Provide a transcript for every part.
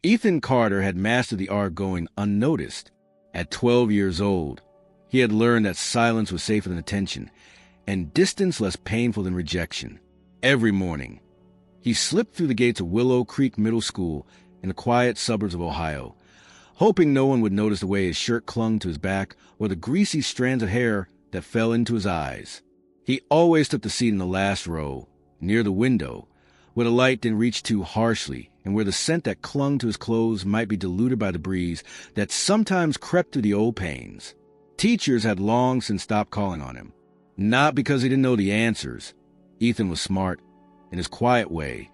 Ethan Carter had mastered the art going unnoticed. At 12 years old, he had learned that silence was safer than attention, and distance less painful than rejection. Every morning, he slipped through the gates of Willow Creek Middle School in the quiet suburbs of Ohio, hoping no one would notice the way his shirt clung to his back or the greasy strands of hair that fell into his eyes. He always took the seat in the last row, near the window, where the light didn't reach too harshly and where the scent that clung to his clothes might be diluted by the breeze that sometimes crept through the old panes. Teachers had long since stopped calling on him, not because he didn't know the answers. Ethan was smart in his quiet way,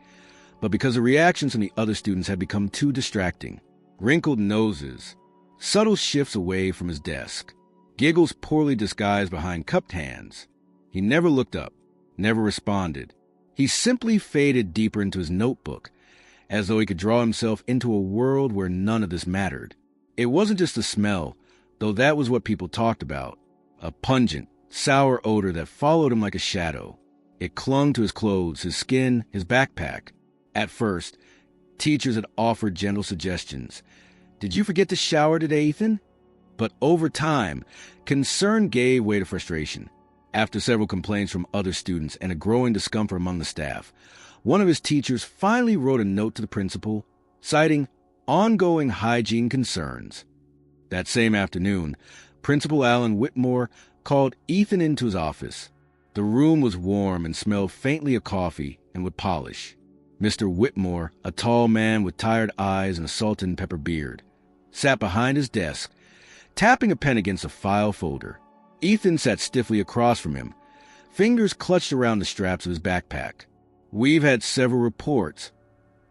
but because the reactions from the other students had become too distracting. Wrinkled noses, subtle shifts away from his desk, giggles poorly disguised behind cupped hands. He never looked up, never responded. He simply faded deeper into his notebook, as though he could draw himself into a world where none of this mattered. It wasn't just the smell, though that was what people talked about. A pungent, sour odor that followed him like a shadow. It clung to his clothes, his skin, his backpack. At first, teachers had offered gentle suggestions. "Did you forget to shower today, Ethan?" But over time, concern gave way to frustration. After several complaints from other students and a growing discomfort among the staff, one of his teachers finally wrote a note to the principal, citing ongoing hygiene concerns. That same afternoon, Principal Alan Whitmore called Ethan into his office. The room was warm and smelled faintly of coffee and with polish. Mr. Whitmore, a tall man with tired eyes and a salt and pepper beard, sat behind his desk, tapping a pen against a file folder. Ethan sat stiffly across from him, fingers clutched around the straps of his backpack. "We've had several reports,"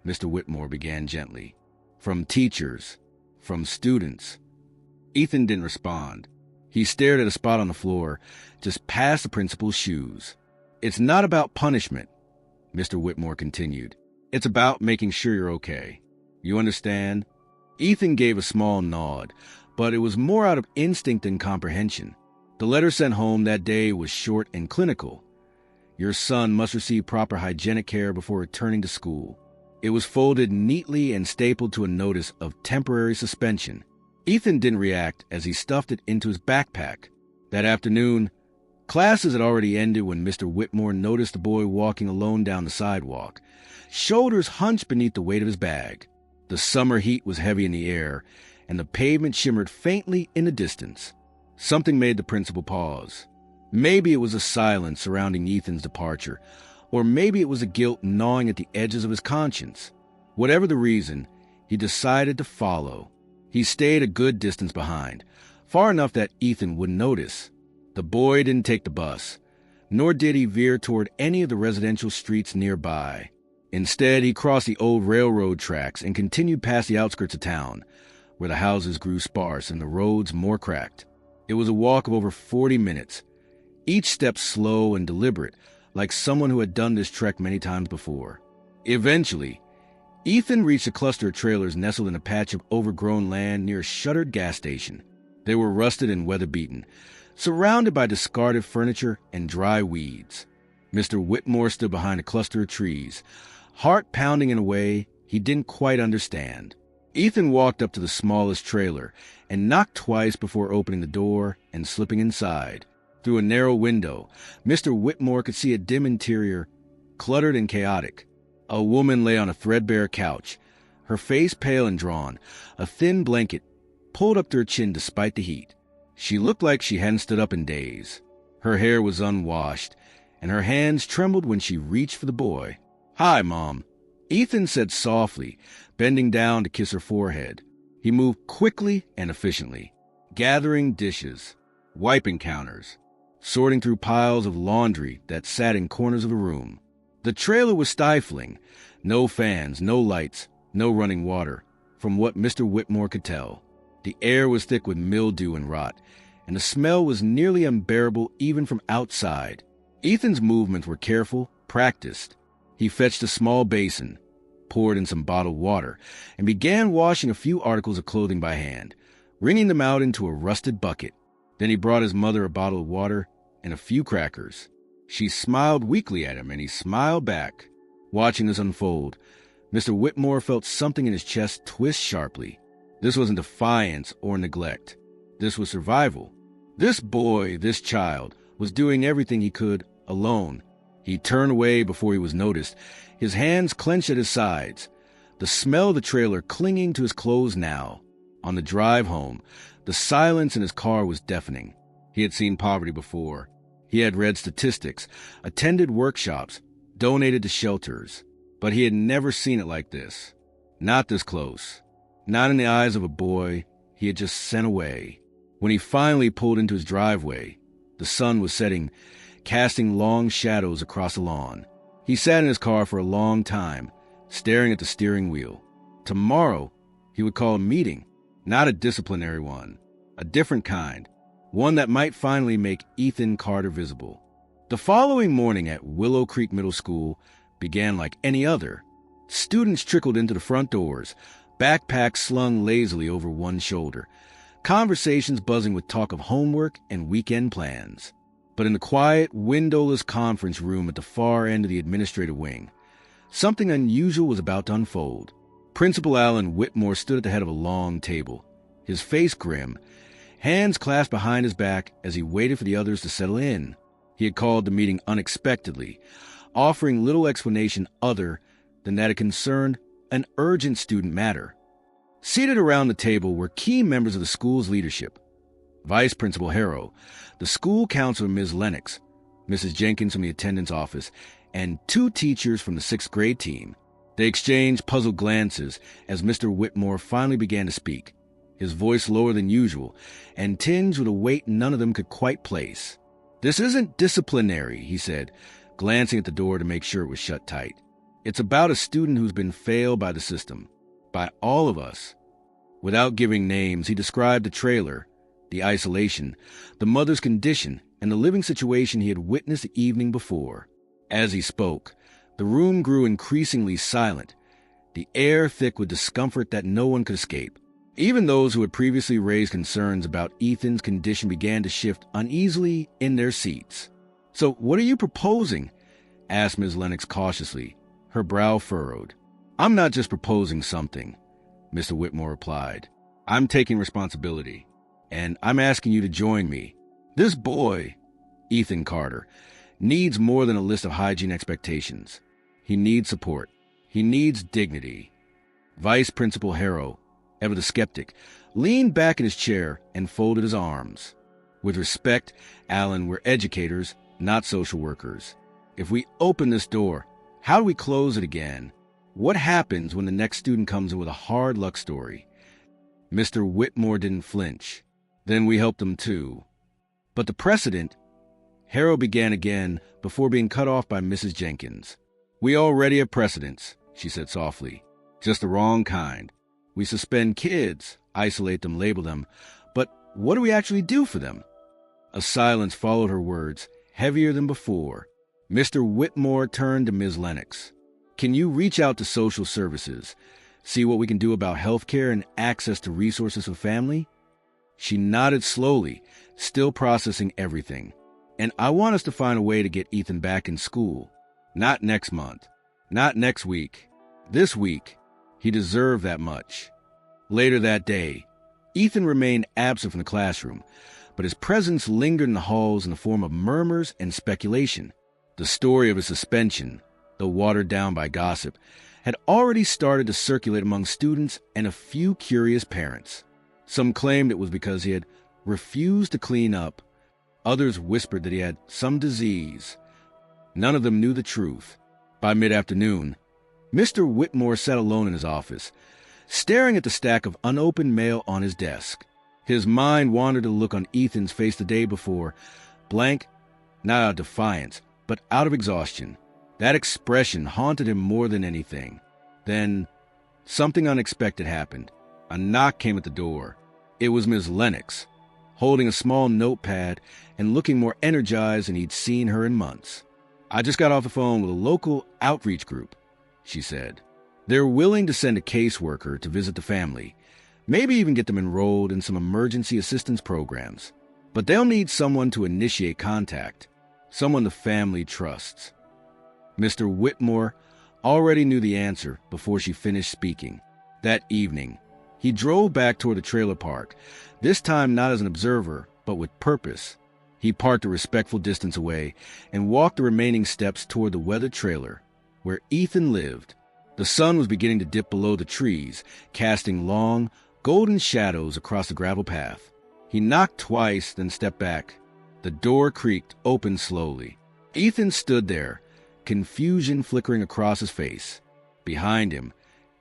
Mr. Whitmore began gently, "from teachers, from students." Ethan didn't respond. He stared at a spot on the floor, just past the principal's shoes. "It's not about punishment," Mr. Whitmore continued. "It's about making sure you're okay. You understand?" Ethan gave a small nod, but it was more out of instinct than comprehension. The letter sent home that day was short and clinical. "Your son must receive proper hygienic care before returning to school." It was folded neatly and stapled to a notice of temporary suspension. Ethan didn't react as he stuffed it into his backpack. That afternoon, classes had already ended when Mr. Whitmore noticed the boy walking alone down the sidewalk, shoulders hunched beneath the weight of his bag. The summer heat was heavy in the air, and the pavement shimmered faintly in the distance. Something made the principal pause. Maybe it was the silence surrounding Ethan's departure, or maybe it was the guilt gnawing at the edges of his conscience. Whatever the reason, he decided to follow. He stayed a good distance behind, far enough that Ethan wouldn't notice. The boy didn't take the bus, nor did he veer toward any of the residential streets nearby. Instead, he crossed the old railroad tracks and continued past the outskirts of town, where the houses grew sparse and the roads more cracked. It was a walk of over 40 minutes, each step slow and deliberate, like someone who had done this trek many times before. Eventually, Ethan reached a cluster of trailers nestled in a patch of overgrown land near a shuttered gas station. They were rusted and weather-beaten, surrounded by discarded furniture and dry weeds. Mr. Whitmore stood behind a cluster of trees, heart pounding in a way he didn't quite understand. Ethan walked up to the smallest trailer and knocked twice before opening the door and slipping inside. Through a narrow window, Mr. Whitmore could see a dim interior, cluttered and chaotic. A woman lay on a threadbare couch, her face pale and drawn, a thin blanket pulled up to her chin despite the heat. She looked like she hadn't stood up in days. Her hair was unwashed, and her hands trembled when she reached for the boy. "Hi, Mom," Ethan said softly, bending down to kiss her forehead. He moved quickly and efficiently, gathering dishes, wiping counters, sorting through piles of laundry that sat in corners of the room. The trailer was stifling. No fans, no lights, no running water, from what Mr. Whitmore could tell. The air was thick with mildew and rot, and the smell was nearly unbearable even from outside. Ethan's movements were careful, practiced. He fetched a small basin, poured in some bottled water, and began washing a few articles of clothing by hand, wringing them out into a rusted bucket. Then he brought his mother a bottle of water and a few crackers. She smiled weakly at him, and he smiled back. Watching this unfold, Mr. Whitmore felt something in his chest twist sharply. This wasn't defiance or neglect. This was survival. This boy, this child, was doing everything he could alone. He turned away before he was noticed, his hands clenched at his sides, the smell of the trailer clinging to his clothes now. On the drive home, the silence in his car was deafening. He had seen poverty before. He had read statistics, attended workshops, donated to shelters, but he had never seen it like this. Not this close. Not in the eyes of a boy he had just sent away. When he finally pulled into his driveway, the sun was setting, casting long shadows across the lawn. He sat in his car for a long time, staring at the steering wheel. Tomorrow, he would call a meeting, not a disciplinary one, a different kind, one that might finally make Ethan Carter visible. The following morning at Willow Creek Middle School began like any other. Students trickled into the front doors, backpacks slung lazily over one shoulder, conversations buzzing with talk of homework and weekend plans. But in the quiet, windowless conference room at the far end of the administrative wing, something unusual was about to unfold. Principal Alan Whitmore stood at the head of a long table, his face grim, hands clasped behind his back as he waited for the others to settle in. He had called the meeting unexpectedly, offering little explanation other than that it concerned an urgent student matter. Seated around the table were key members of the school's leadership: Vice Principal Harrow, the school counselor Ms. Lennox, Mrs. Jenkins from the attendance office, and 2 teachers from the 6th grade team. They exchanged puzzled glances as Mr. Whitmore finally began to speak, his voice lower than usual and tinged with a weight none of them could quite place. "This isn't disciplinary," he said, glancing at the door to make sure it was shut tight. "It's about a student who's been failed by the system, by all of us." Without giving names, he described the trailer, the isolation, the mother's condition, and the living situation he had witnessed the evening before. As he spoke, the room grew increasingly silent, the air thick with discomfort that no one could escape. Even those who had previously raised concerns about Ethan's condition began to shift uneasily in their seats. "So what are you proposing?" asked Ms. Lennox cautiously, her brow furrowed. "I'm not just proposing something," Mr. Whitmore replied. "I'm taking responsibility, and I'm asking you to join me. This boy, Ethan Carter, needs more than a list of hygiene expectations. He needs support. He needs dignity." Vice Principal Harrow, ever the skeptic, leaned back in his chair and folded his arms. "With respect, Alan, we're educators, not social workers. If we open this door, how do we close it again? What happens when the next student comes in with a hard luck story?" Mr. Whitmore didn't flinch. "Then we help them too." "But the precedent," Harrow began again before being cut off by Mrs. Jenkins. "We already have precedents," she said softly. "Just the wrong kind. We suspend kids, isolate them, label them, but what do we actually do for them?" A silence followed her words, heavier than before. Mr. Whitmore turned to Ms. Lennox. "Can you reach out to social services, see what we can do about health care and access to resources for family?" She nodded slowly, still processing everything. "And I want us to find a way to get Ethan back in school. Not next month. Not next week. This week. He deserved that much." Later that day, Ethan remained absent from the classroom, but his presence lingered in the halls in the form of murmurs and speculation. The story of his suspension, though watered down by gossip, had already started to circulate among students and a few curious parents. Some claimed it was because he had refused to clean up. Others whispered that he had some disease. None of them knew the truth. By mid-afternoon, Mr. Whitmore sat alone in his office, staring at the stack of unopened mail on his desk. His mind wandered to the look on Ethan's face the day before, blank, not out of defiance, but out of exhaustion. That expression haunted him more than anything. Then, something unexpected happened. A knock came at the door. It was Ms. Lennox, holding a small notepad and looking more energized than he'd seen her in months. "I just got off the phone with a local outreach group," she said. "They're willing to send a caseworker to visit the family, maybe even get them enrolled in some emergency assistance programs. But they'll need someone to initiate contact, someone the family trusts." Mr. Whitmore already knew the answer before she finished speaking. That evening, he drove back toward the trailer park, this time not as an observer, but with purpose. He parked a respectful distance away and walked the remaining steps toward the weathered trailer where Ethan lived. The sun was beginning to dip below the trees, casting long, golden shadows across the gravel path. He knocked twice, then stepped back. The door creaked open slowly. Ethan stood there, confusion flickering across his face. Behind him,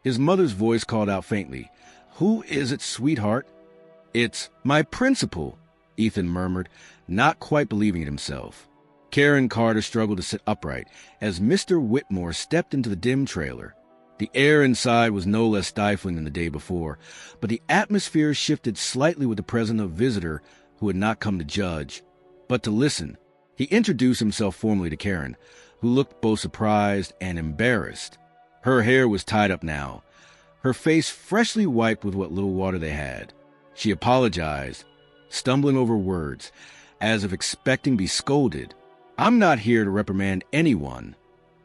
his mother's voice called out faintly, "Who is it, sweetheart?" "It's my principal," Ethan murmured, not quite believing it himself. Karen Carter struggled to sit upright as Mr. Whitmore stepped into the dim trailer. The air inside was no less stifling than the day before, but the atmosphere shifted slightly with the presence of a visitor who had not come to judge, but to listen. He introduced himself formally to Karen, who looked both surprised and embarrassed. Her hair was tied up now, her face freshly wiped with what little water they had. She apologized, stumbling over words, as if expecting to be scolded. "I'm not here to reprimand anyone,"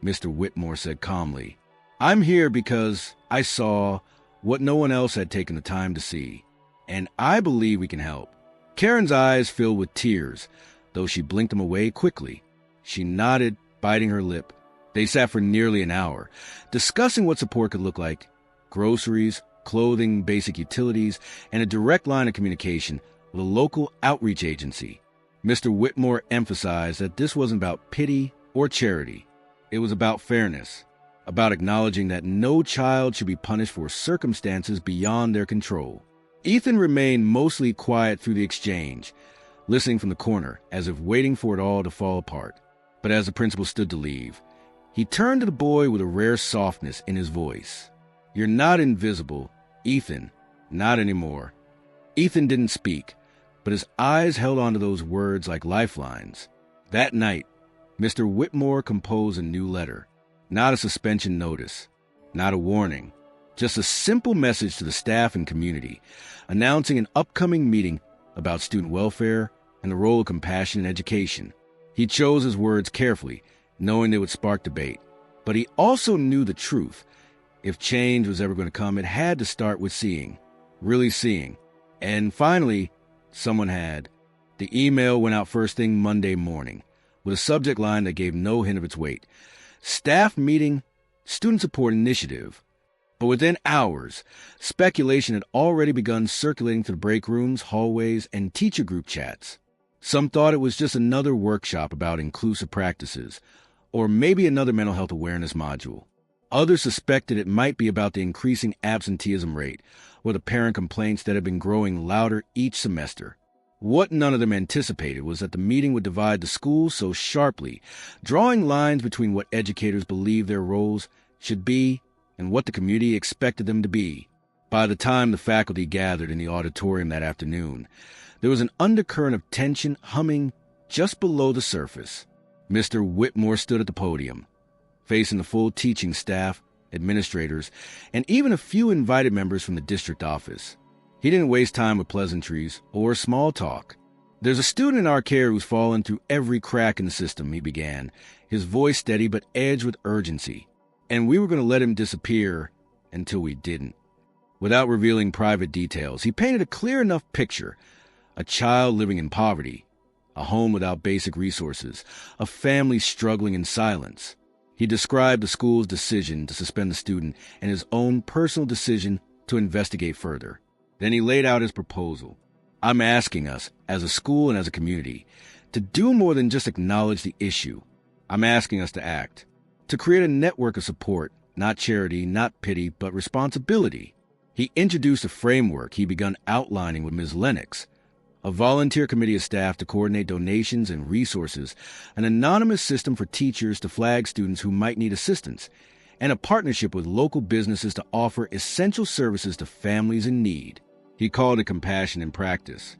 Mr. Whitmore said calmly. "I'm here because I saw what no one else had taken the time to see, and I believe we can help." Karen's eyes filled with tears, though she blinked them away quickly. She nodded, biting her lip. They sat for nearly an hour, discussing what support could look like: groceries, clothing, basic utilities, and a direct line of communication with a local outreach agency. Mr. Whitmore emphasized that this wasn't about pity or charity. It was about fairness, about acknowledging that no child should be punished for circumstances beyond their control. Ethan remained mostly quiet through the exchange, listening from the corner as if waiting for it all to fall apart. But as the principal stood to leave, he turned to the boy with a rare softness in his voice. "You're not invisible, Ethan. Not anymore." Ethan didn't speak, but his eyes held onto those words like lifelines. That night, Mr. Whitmore composed a new letter. Not a suspension notice, not a warning, just a simple message to the staff and community, announcing an upcoming meeting about student welfare and the role of compassion in education. He chose his words carefully, knowing they would spark debate. But he also knew the truth. If change was ever going to come, it had to start with seeing, really seeing. And finally, someone had. The email went out first thing Monday morning, with a subject line that gave no hint of its weight. Staff meeting, student support initiative. But within hours, speculation had already begun circulating to the break rooms, hallways, and teacher group chats. Some thought it was just another workshop about inclusive practices, or maybe another mental health awareness module. Others suspected it might be about the increasing absenteeism rate, or the parent complaints that had been growing louder each semester. What none of them anticipated was that the meeting would divide the schools so sharply, drawing lines between what educators believed their roles should be and what the community expected them to be. By the time the faculty gathered in the auditorium that afternoon, there was an undercurrent of tension humming just below the surface. Mr. Whitmore stood at the podium, facing the full teaching staff, administrators, and even a few invited members from the district office. He didn't waste time with pleasantries or small talk. "There's a student in our care who's fallen through every crack in the system," he began, his voice steady but edged with urgency. "And we were going to let him disappear until we didn't." Without revealing private details, he painted a clear enough picture: a child living in poverty, a home without basic resources, a family struggling in silence. He described the school's decision to suspend the student and his own personal decision to investigate further. Then he laid out his proposal. "I'm asking us, as a school and as a community, to do more than just acknowledge the issue. I'm asking us to act, to create a network of support, not charity, not pity, but responsibility." He introduced a framework he begun outlining with Ms. Lennox: a volunteer committee of staff to coordinate donations and resources, an anonymous system for teachers to flag students who might need assistance, and a partnership with local businesses to offer essential services to families in need. He called it compassion in practice.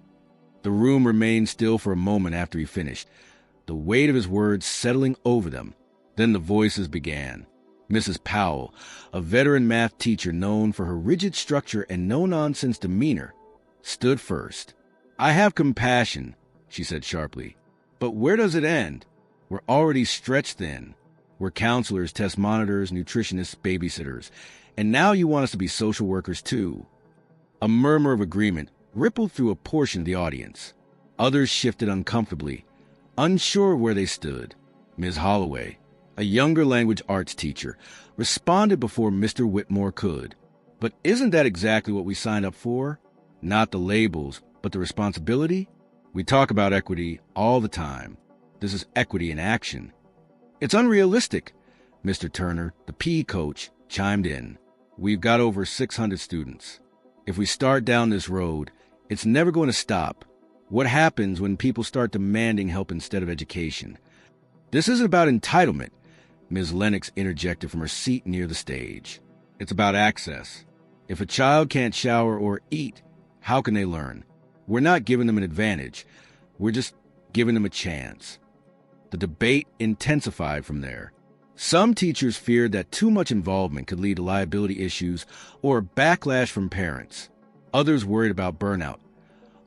The room remained still for a moment after he finished, the weight of his words settling over them. Then the voices began. Mrs. Powell, a veteran math teacher known for her rigid structure and no-nonsense demeanor, stood first. "I have compassion," she said sharply. "But where does it end? We're already stretched thin." We're counselors, test monitors, nutritionists, babysitters. And now you want us to be social workers too. A murmur of agreement rippled through a portion of the audience. Others shifted uncomfortably, unsure where they stood. Ms. Holloway, a younger language arts teacher, responded before Mr. Whitmore could. But isn't that exactly what we signed up for? Not the labels, but the responsibility? We talk about equity all the time. This is equity in action. It's unrealistic, Mr. Turner, the PE coach, chimed in. We've got over 600 students. If we start down this road, it's never going to stop. What happens when people start demanding help instead of education? This isn't about entitlement, Ms. Lennox interjected from her seat near the stage. It's about access. If a child can't shower or eat, how can they learn? We're not giving them an advantage. We're just giving them a chance. The debate intensified from there. Some teachers feared that too much involvement could lead to liability issues or backlash from parents. Others worried about burnout,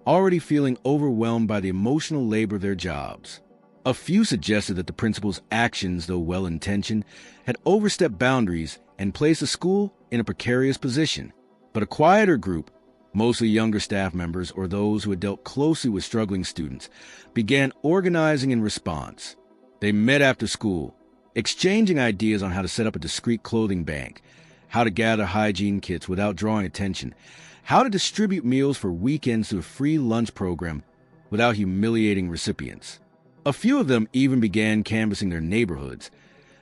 already feeling overwhelmed by the emotional labor of their jobs. A few suggested that the principal's actions, though well-intentioned, had overstepped boundaries and placed the school in a precarious position. But a quieter group, mostly younger staff members or those who had dealt closely with struggling students, began organizing in response. They met after school, exchanging ideas on how to set up a discreet clothing bank, how to gather hygiene kits without drawing attention, how to distribute meals for weekends through a free lunch program without humiliating recipients. A few of them even began canvassing their neighborhoods,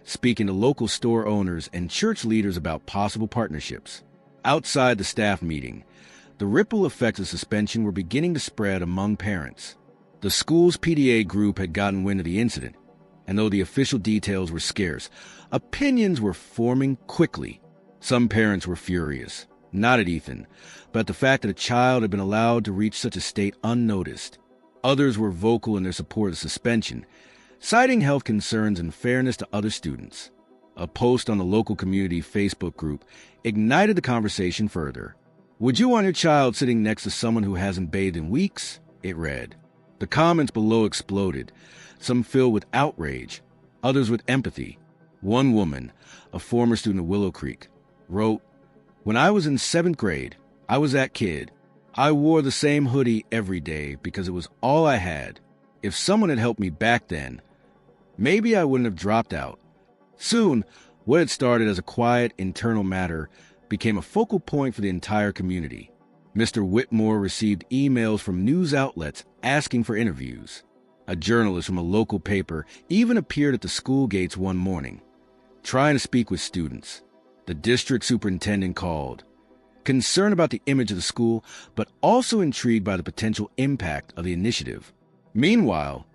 speaking to local store owners and church leaders about possible partnerships. Outside the staff meeting, the ripple effects of suspension were beginning to spread among parents. The school's PTA group had gotten wind of the incident, and though the official details were scarce, opinions were forming quickly. Some parents were furious, not at Ethan, but at the fact that a child had been allowed to reach such a state unnoticed. Others were vocal in their support of suspension, citing health concerns and fairness to other students. A post on the local community Facebook group ignited the conversation further. Would you want your child sitting next to someone who hasn't bathed in weeks? It read. The comments below exploded, some filled with outrage, others with empathy. One woman, a former student of Willow Creek, wrote, "When I was in 7th grade, I was that kid. I wore the same hoodie every day because it was all I had. If someone had helped me back then, maybe I wouldn't have dropped out." Soon, what had started as a quiet internal matter became a focal point for the entire community. Mr. Whitmore received emails from news outlets asking for interviews. A journalist from a local paper even appeared at the school gates one morning, trying to speak with students. The district superintendent called, concerned about the image of the school, but also intrigued by the potential impact of the initiative. Meanwhile,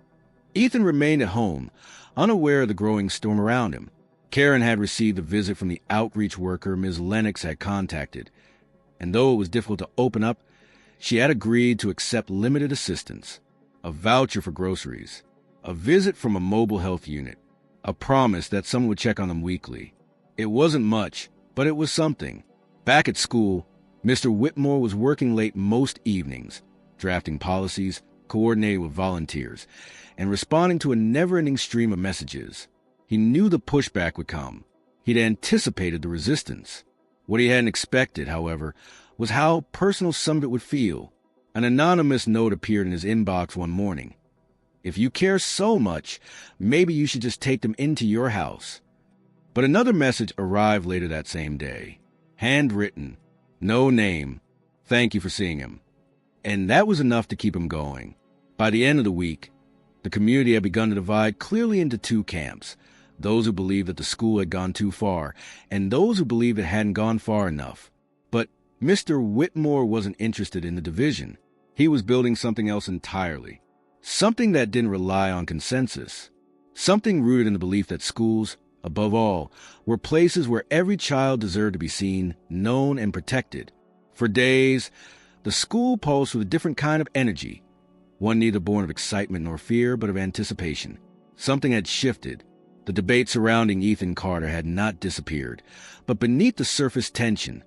Ethan remained at home, unaware of the growing storm around him. Karen had received a visit from the outreach worker Ms. Lennox had contacted, and though it was difficult to open up, she had agreed to accept limited assistance, a voucher for groceries, a visit from a mobile health unit, a promise that someone would check on them weekly. It wasn't much, but it was something. Back at school, Mr. Whitmore was working late most evenings, drafting policies, coordinating with volunteers, and responding to a never-ending stream of messages. He knew the pushback would come. He'd anticipated the resistance. What he hadn't expected, however, was how personal some of it would feel. An anonymous note appeared in his inbox one morning. "If you care so much, maybe you should just take them into your house." But another message arrived later that same day. Handwritten, no name, "Thank you for seeing him." And that was enough to keep him going. By the end of the week, the community had begun to divide clearly into two camps, those who believed that the school had gone too far, and those who believed it hadn't gone far enough. But Mr. Whitmore wasn't interested in the division. He was building something else entirely, something that didn't rely on consensus, something rooted in the belief that schools, above all, were places where every child deserved to be seen, known, and protected. For days, the school pulsed with a different kind of energy, one neither born of excitement nor fear, but of anticipation. Something had shifted. The debate surrounding Ethan Carter had not disappeared, but beneath the surface tension,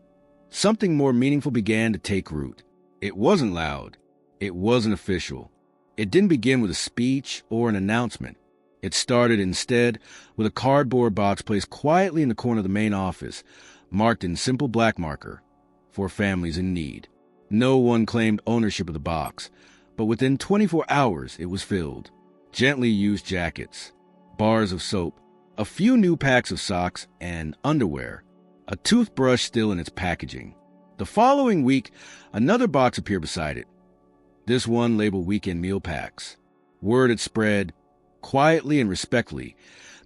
something more meaningful began to take root. It wasn't loud. It wasn't official. It didn't begin with a speech or an announcement. It started instead with a cardboard box placed quietly in the corner of the main office, marked in simple black marker, for families in need. No one claimed ownership of the box, but within 24 hours it was filled. Gently used jackets, bars of soap, a few new packs of socks and underwear, a toothbrush still in its packaging. The following week, another box appeared beside it. This one labeled weekend meal packs. Word had spread, quietly and respectfully,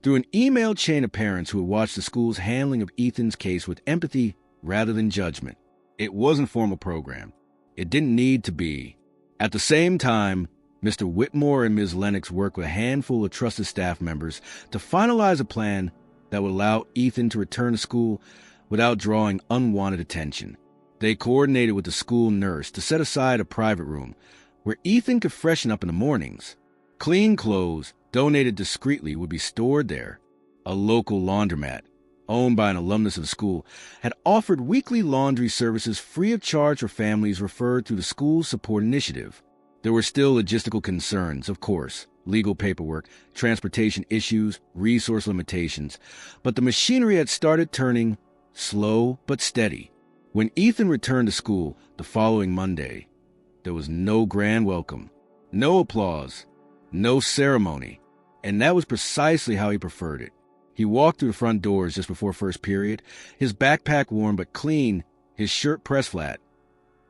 through an email chain of parents who had watched the school's handling of Ethan's case with empathy rather than judgment. It wasn't a formal program. It didn't need to be. At the same time, Mr. Whitmore and Ms. Lennox worked with a handful of trusted staff members to finalize a plan that would allow Ethan to return to school without drawing unwanted attention. They coordinated with the school nurse to set aside a private room where Ethan could freshen up in the mornings. Clean clothes, donated discreetly, would be stored there. A local laundromat, owned by an alumnus of the school, had offered weekly laundry services free of charge for families referred through the school's support initiative. There were still logistical concerns, of course, legal paperwork, transportation issues, resource limitations, but the machinery had started turning, slow but steady. When Ethan returned to school the following Monday, there was no grand welcome, no applause, no ceremony, and that was precisely how he preferred it. He walked through the front doors just before first period, his backpack warm but clean, his shirt pressed flat,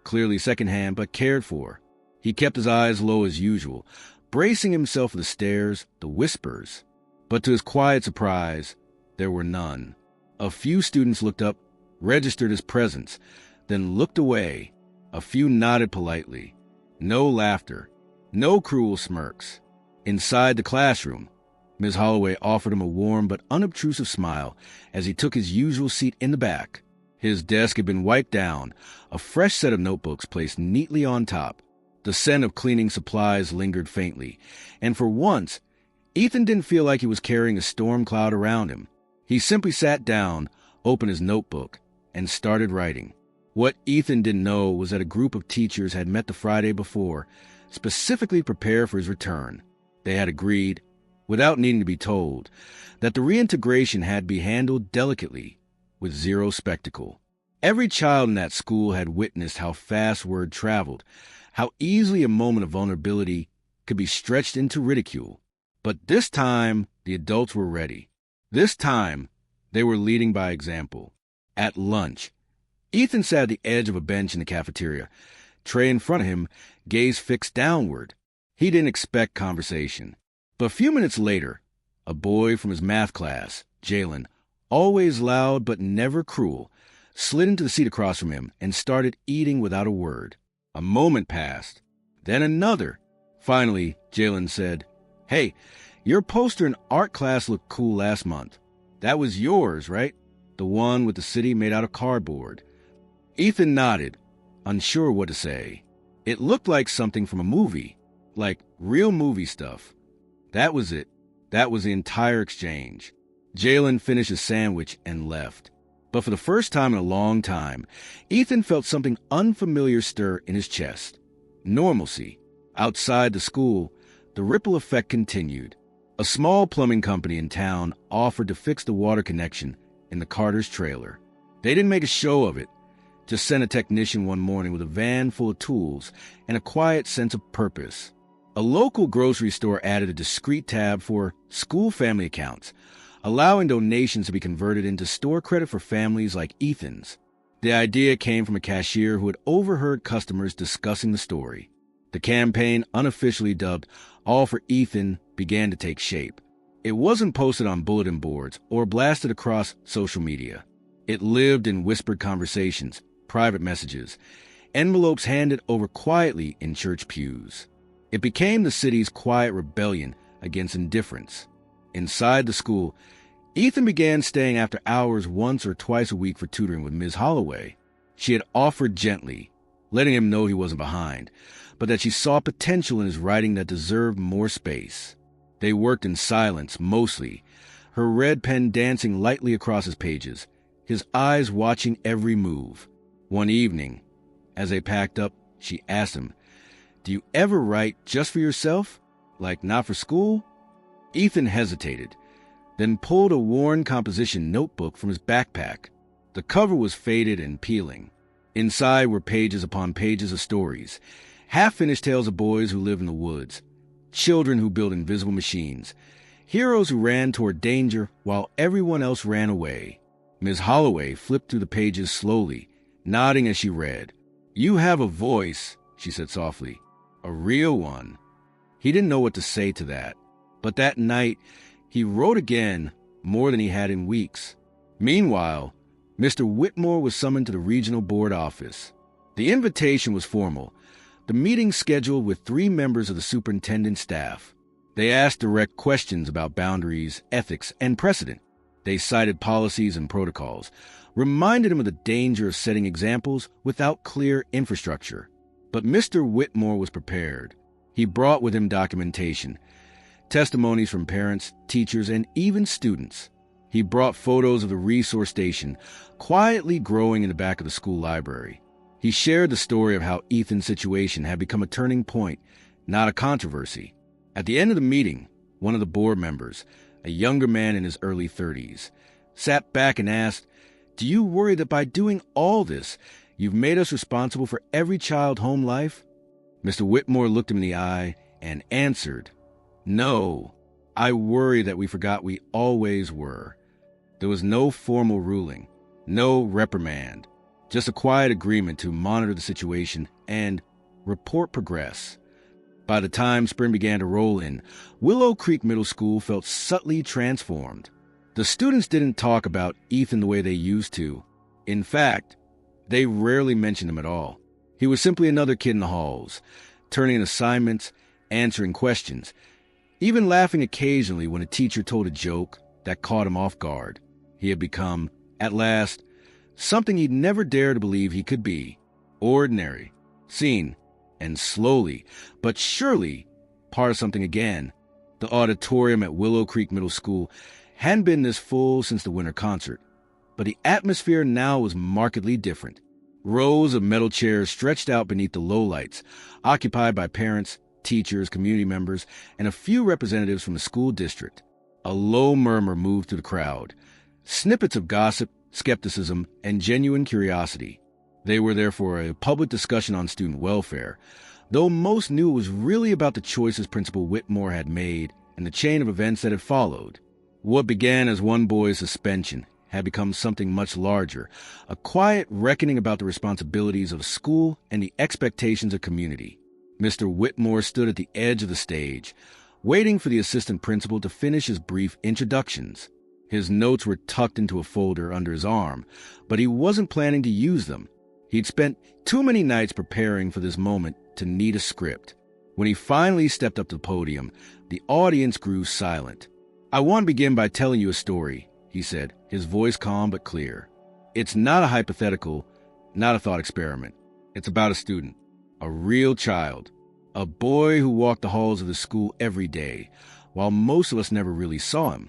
clearly secondhand but cared for. He kept his eyes low as usual, bracing himself for the stares, the whispers. But to his quiet surprise, there were none. A few students looked up, registered his presence, then looked away. A few nodded politely. No laughter, no cruel smirks. Inside the classroom, Ms. Holloway offered him a warm but unobtrusive smile as he took his usual seat in the back. His desk had been wiped down, a fresh set of notebooks placed neatly on top. The scent of cleaning supplies lingered faintly, and for once, Ethan didn't feel like he was carrying a storm cloud around him. He simply sat down, opened his notebook, and started writing. What Ethan didn't know was that a group of teachers had met the Friday before, specifically to prepare for his return. They had agreed, without needing to be told, that the reintegration had to be handled delicately, with zero spectacle. Every child in that school had witnessed how fast word traveled, how easily a moment of vulnerability could be stretched into ridicule. But this time, the adults were ready. This time, they were leading by example. At lunch, Ethan sat at the edge of a bench in the cafeteria. Tray in front of him, gaze fixed downward. He didn't expect conversation. But a few minutes later, a boy from his math class, Jalen, always loud but never cruel, slid into the seat across from him and started eating without a word. A moment passed, then another. Finally, Jalen said, "Hey, your poster in art class looked cool last month. That was yours, right? The one with the city made out of cardboard." Ethan nodded, unsure what to say. It looked like something from a movie, like real movie stuff. That was it. That was the entire exchange. Jalen finished his sandwich and left. But for the first time in a long time, Ethan felt something unfamiliar stir in his chest. Normalcy. Outside the school, the ripple effect continued. A small plumbing company in town offered to fix the water connection in the Carter's trailer. They didn't make a show of it, just sent a technician one morning with a van full of tools and a quiet sense of purpose. A local grocery store added a discreet tab for school family accounts, allowing donations to be converted into store credit for families like Ethan's. The idea came from a cashier who had overheard customers discussing the story. The campaign, unofficially dubbed All for Ethan, began to take shape. It wasn't posted on bulletin boards or blasted across social media. It lived in whispered conversations, private messages, envelopes handed over quietly in church pews. It became the city's quiet rebellion against indifference. Inside the school, Ethan began staying after hours once or twice a week for tutoring with Ms. Holloway. She had offered gently, letting him know he wasn't behind, but that she saw potential in his writing that deserved more space. They worked in silence, mostly, her red pen dancing lightly across his pages, his eyes watching every move. One evening, as they packed up, she asked him, "Do you ever write just for yourself? Like not for school?" Ethan hesitated, then pulled a worn composition notebook from his backpack. The cover was faded and peeling. Inside were pages upon pages of stories, half-finished tales of boys who live in the woods, children who build invisible machines, heroes who ran toward danger while everyone else ran away. Ms. Holloway flipped through the pages slowly, nodding as she read. "You have a voice," she said softly. "A real one." He didn't know what to say to that, but that night he wrote again, more than he had in weeks. Meanwhile, Mr. Whitmore was summoned to the regional board office. The invitation was formal, the meeting scheduled with 3 members of the superintendent's staff. They asked direct questions about boundaries, ethics, and precedent. They cited policies and protocols, reminded him of the danger of setting examples without clear infrastructure. But Mr. Whitmore was prepared. He brought with him documentation, testimonies from parents, teachers, and even students. He brought photos of the resource station, quietly growing in the back of the school library. He shared the story of how Ethan's situation had become a turning point, not a controversy. At the end of the meeting, one of the board members, a younger man in his early 30s, sat back and asked, "Do you worry that by doing all this, you've made us responsible for every child home life?" Mr. Whitmore looked him in the eye and answered, "No, I worry that we forgot we always were." There was no formal ruling, no reprimand, just a quiet agreement to monitor the situation and report progress. By the time spring began to roll in, Willow Creek Middle School felt subtly transformed. The students didn't talk about Ethan the way they used to. In fact, they rarely mentioned him at all. He was simply another kid in the halls, turning in assignments, answering questions, even laughing occasionally when a teacher told a joke that caught him off guard. He had become, at last, something he'd never dared to believe he could be: ordinary, seen, and slowly, but surely, part of something again. The auditorium at Willow Creek Middle School hadn't been this full since the winter concert, but the atmosphere now was markedly different. Rows of metal chairs stretched out beneath the lowlights, occupied by parents, teachers, community members, and a few representatives from the school district. A low murmur moved through the crowd, snippets of gossip, skepticism, and genuine curiosity. They were there for a public discussion on student welfare, though most knew it was really about the choices Principal Whitmore had made and the chain of events that had followed. What began as one boy's suspension had become something much larger, a quiet reckoning about the responsibilities of a school and the expectations of community. Mr. Whitmore stood at the edge of the stage, waiting for the assistant principal to finish his brief introductions. His notes were tucked into a folder under his arm, but he wasn't planning to use them. He'd spent too many nights preparing for this moment to need a script. When he finally stepped up to the podium, the audience grew silent. "I want to begin by telling you a story," he said, his voice calm but clear. "It's not a hypothetical, not a thought experiment. It's about a student, a real child, a boy who walked the halls of the school every day, while most of us never really saw him."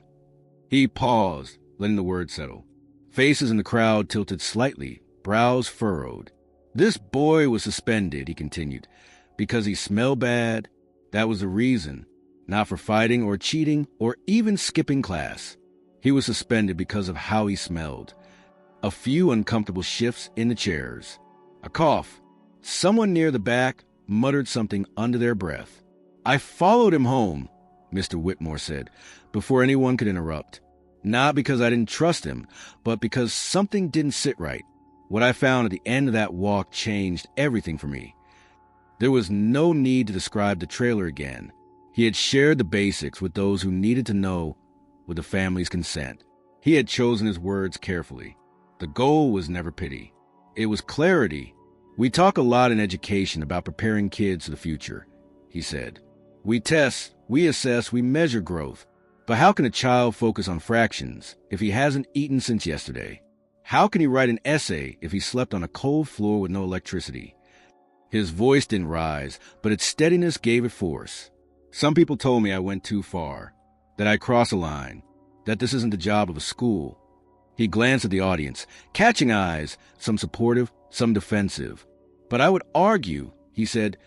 He paused, letting the words settle. Faces in the crowd tilted slightly, brows furrowed. "This boy was suspended," he continued, "because he smelled bad. That was the reason. Not for fighting or cheating or even skipping class. He was suspended because of how he smelled. A few uncomfortable shifts in the chairs. A cough. Someone near the back muttered something under their breath. "I followed him home," Mr. Whitmore said, before anyone could interrupt. "Not because I didn't trust him, but because something didn't sit right. What I found at the end of that walk changed everything for me." There was no need to describe the trailer again. He had shared the basics with those who needed to know with the family's consent. He had chosen his words carefully. The goal was never pity. It was clarity. "We talk a lot in education about preparing kids for the future," he said. "We test, we assess, we measure growth. But how can a child focus on fractions if he hasn't eaten since yesterday? How can he write an essay if he slept on a cold floor with no electricity?" His voice didn't rise, but its steadiness gave it force. "Some people told me I went too far, that I crossed a line, that this isn't the job of a school." He glanced at the audience, catching eyes, some supportive, some defensive. "But I would argue," he said,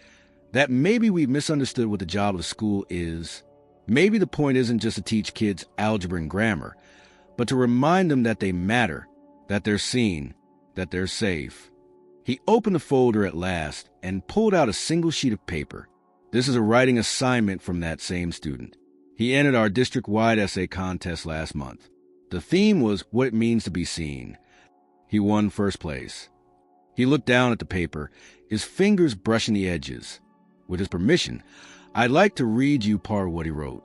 "that maybe we've misunderstood what the job of school is." Maybe the point isn't just to teach kids algebra and grammar, but to remind them that they matter, that they're seen, that they're safe. He opened the folder at last and pulled out a single sheet of paper. This is a writing assignment from that same student. He entered our district-wide essay contest last month. The theme was what it means to be seen. He won first place. He looked down at the paper, his fingers brushing the edges. With his permission, I'd like to read you part of what he wrote.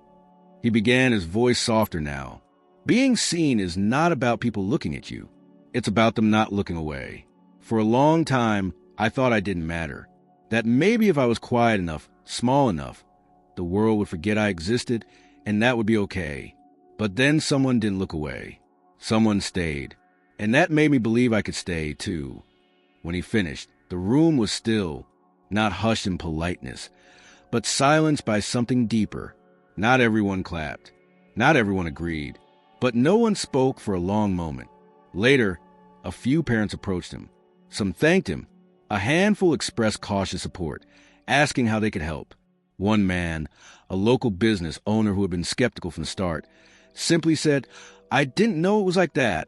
He began, his voice softer now. Being seen is not about people looking at you. It's about them not looking away. For a long time, I thought I didn't matter. That maybe if I was quiet enough, small enough, the world would forget I existed, and that would be okay. But then someone didn't look away. Someone stayed. And that made me believe I could stay, too. When he finished, the room was still, not hushed in politeness, but silenced by something deeper. Not everyone clapped. Not everyone agreed. But no one spoke for a long moment. Later, a few parents approached him. Some thanked him. A handful expressed cautious support, asking how they could help. One man, a local business owner who had been skeptical from the start, simply said, "I didn't know it was like that,"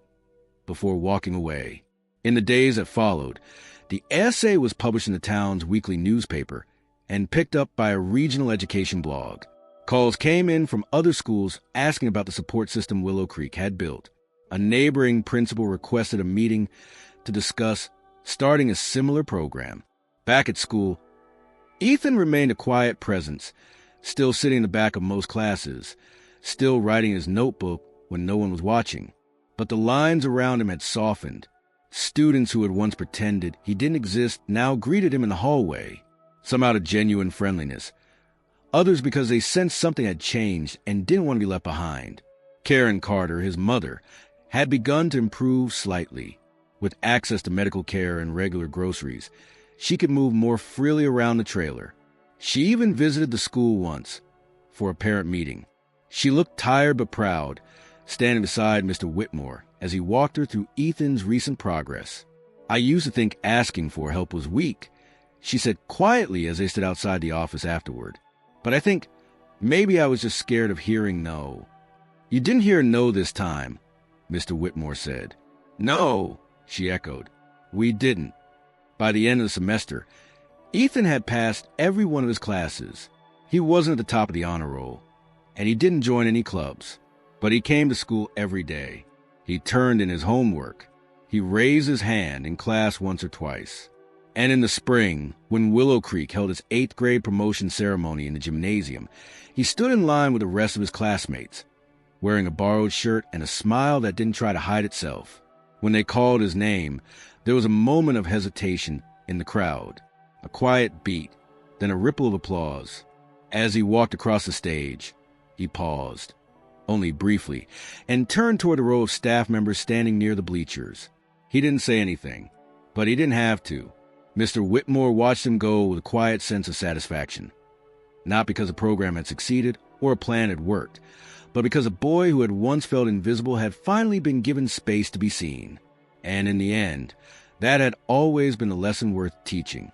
before walking away. In the days that followed, the essay was published in the town's weekly newspaper and picked up by a regional education blog. Calls came in from other schools asking about the support system Willow Creek had built. A neighboring principal requested a meeting to discuss starting a similar program. Back at school, Ethan remained a quiet presence, still sitting in the back of most classes, still writing his notebook when no one was watching. But the lines around him had softened. Students who had once pretended he didn't exist now greeted him in the hallway, some out of genuine friendliness, others because they sensed something had changed and didn't want to be left behind. Karen Carter, his mother, had begun to improve slightly. With access to medical care and regular groceries, she could move more freely around the trailer. She even visited the school once for a parent meeting. She looked tired but proud, standing beside Mr. Whitmore as he walked her through Ethan's recent progress. "I used to think asking for help was weak," she said quietly as they stood outside the office afterward. "But I think maybe I was just scared of hearing no." "You didn't hear no this time," Mr. Whitmore said. "No," she echoed. "We didn't." By the end of the semester, Ethan had passed every one of his classes. He wasn't at the top of the honor roll, and he didn't join any clubs, but he came to school every day. He turned in his homework. He raised his hand in class once or twice. And in the spring, when Willow Creek held its 8th grade promotion ceremony in the gymnasium, he stood in line with the rest of his classmates, wearing a borrowed shirt and a smile that didn't try to hide itself. When they called his name, there was a moment of hesitation in the crowd, a quiet beat, then a ripple of applause. As he walked across the stage, he paused, only briefly, and turned toward a row of staff members standing near the bleachers. He didn't say anything, but he didn't have to. Mr. Whitmore watched him go with a quiet sense of satisfaction. Not because the program had succeeded or a plan had worked, but because a boy who had once felt invisible had finally been given space to be seen. And in the end, that had always been a lesson worth teaching.